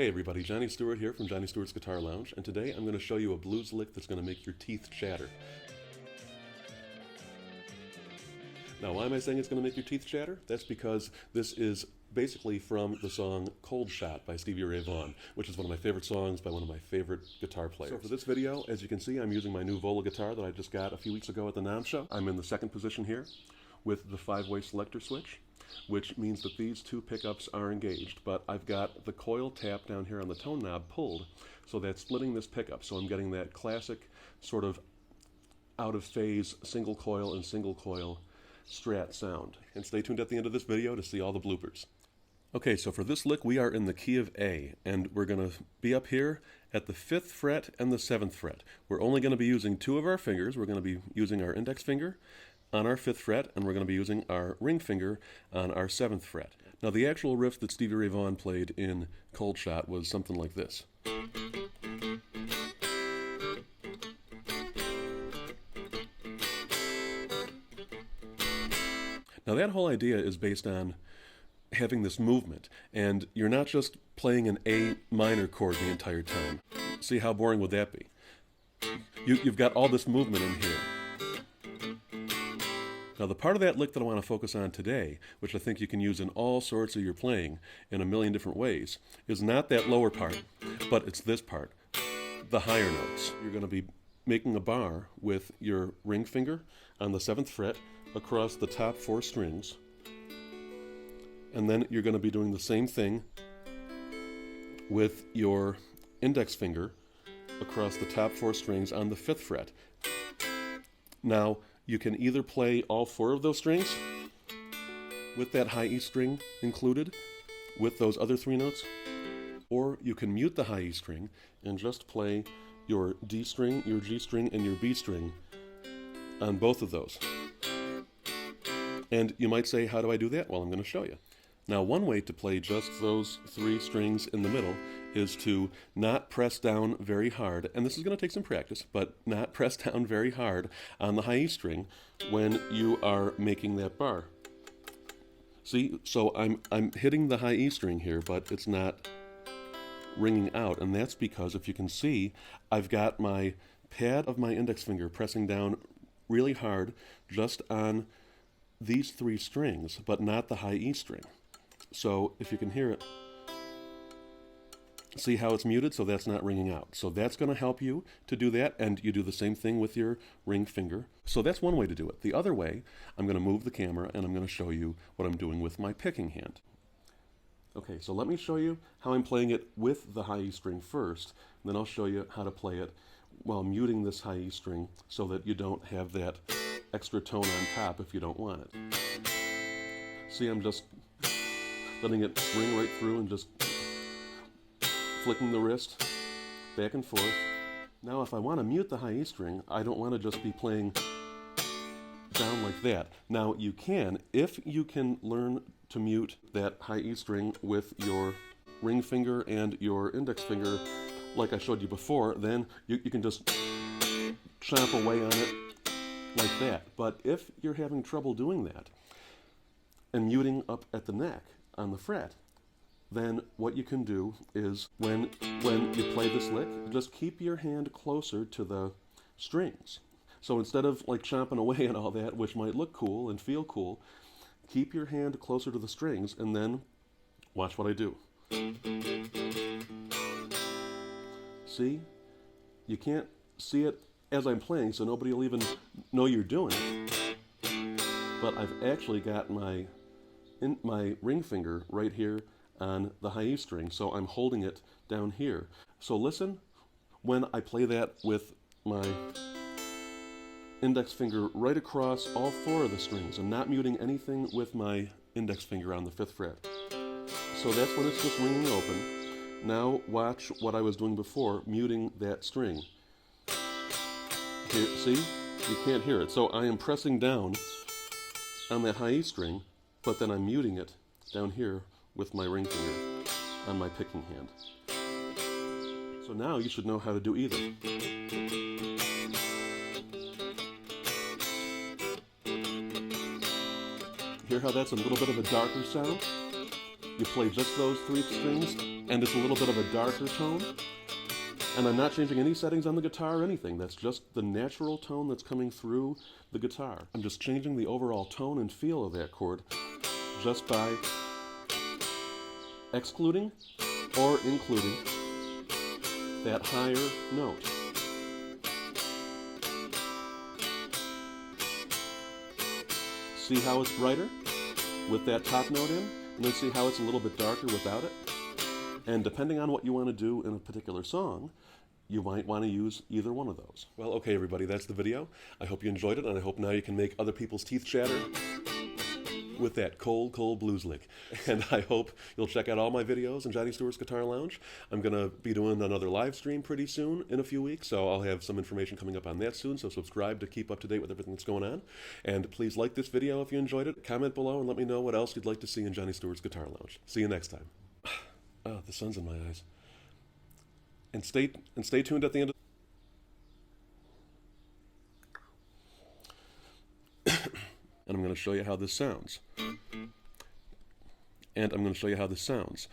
Hey everybody, Johnny Stewart here from Johnny Stewart's Guitar Lounge, and today I'm going to show you a blues lick that's going to make your teeth chatter. Now, why am I saying it's going to make your teeth chatter? That's because this is basically from the song Cold Shot by Stevie Ray Vaughan, which is one of my favorite songs by one of my favorite guitar players. So for this video, as you can see, I'm using my new Vola guitar that I just got a few weeks ago at the NAMM show. I'm in the second position here with the 5-way selector switch, which means that these two pickups are engaged, but I've got the coil tap down here on the tone knob pulled, so that's splitting this pickup. So I'm getting that classic sort of out of phase single coil and single coil Strat sound. And stay tuned at the end of this video to see all the bloopers. Okay, so for this lick we are in the key of A, and we're going to be up here at the 5th fret and the 7th fret. We're only going to be using two of our fingers. We're going to be using our index finger on our 5th fret, and we're going to be using our ring finger on our 7th fret. Now the actual riff that Stevie Ray Vaughan played in Cold Shot was something like this. Now that whole idea is based on having this movement, and you're not just playing an A minor chord the entire time. See, how boring would that be? You've got all this movement in here. Now the part of that lick that I want to focus on today, which I think you can use in all sorts of your playing in a million different ways, is not that lower part, but it's this part, the higher notes. You're going to be making a bar with your ring finger on the 7th fret across the top 4 strings, and then you're going to be doing the same thing with your index finger across the top 4 strings on the 5th fret. Now you can either play all 4 of those strings with that high E string included with those other 3 notes, or you can mute the high E string and just play your D string, your G string, and your B string on both of those. And you might say, how do I do that? Well, I'm going to show you. Now, one way to play just those 3 strings in the middle is to not press down very hard, and this is going to take some practice, but not press down very hard on the high E string when you are making that bar. See, so I'm hitting the high E string here, but it's not ringing out, and that's because, if you can see, I've got my pad of my index finger pressing down really hard just on these 3 strings, but not the high E string. So if you can hear it, see how it's muted, so that's not ringing out. So that's going to help you to do that, and you do the same thing with your ring finger. So that's one way to do it. The other way, I'm going to move the camera and I'm going to show you what I'm doing with my picking hand. Okay, so let me show you how I'm playing it with the high E string first, and then I'll show you how to play it while muting this high E string so that you don't have that extra tone on top if you don't want it. See, I'm just letting it ring right through and just flicking the wrist back and forth. Now if I want to mute the high E string, I don't want to just be playing down like that. Now you can, if you can learn to mute that high E string with your ring finger and your index finger like I showed you before, then you can just chomp away on it like that. But if you're having trouble doing that and muting up at the neck on the fret, then what you can do is when you play this lick, just keep your hand closer to the strings. So instead of like chomping away and all that, which might look cool and feel cool, keep your hand closer to the strings and then watch what I do. See? You can't see it as I'm playing, so nobody will even know you're doing it. But I've actually got my ring finger right here on the high E string, so I'm holding it down here. So listen when I play that with my index finger right across all 4 of the strings. I'm not muting anything with my index finger on the 5th fret. So that's when it's just ringing open. Now watch what I was doing before, muting that string. Here, see? You can't hear it. So I am pressing down on that high E string, but then I'm muting it down here with my ring finger on my picking hand. So now you should know how to do either. Hear how that's a little bit of a darker sound? You play just those 3 strings, and it's a little bit of a darker tone. And I'm not changing any settings on the guitar or anything. That's just the natural tone that's coming through the guitar. I'm just changing the overall tone and feel of that chord just by excluding or including that higher note. See how it's brighter with that top note in, and then see how it's a little bit darker without it? And depending on what you want to do in a particular song, you might want to use either one of those. Well, okay, everybody, that's the video. I hope you enjoyed it, and I hope now you can make other people's teeth chatter with that cold, cold blues lick. And I hope you'll check out all my videos in Johnny Stewart's Guitar Lounge. I'm going to be doing another live stream pretty soon, in a few weeks, so I'll have some information coming up on that soon, so subscribe to keep up to date with everything that's going on. And please like this video if you enjoyed it. Comment below and let me know what else you'd like to see in Johnny Stewart's Guitar Lounge. See you next time. Oh, the sun's in my eyes. And stay tuned at the end of and I'm going to show you how this sounds. And I'm going to show you how this sounds.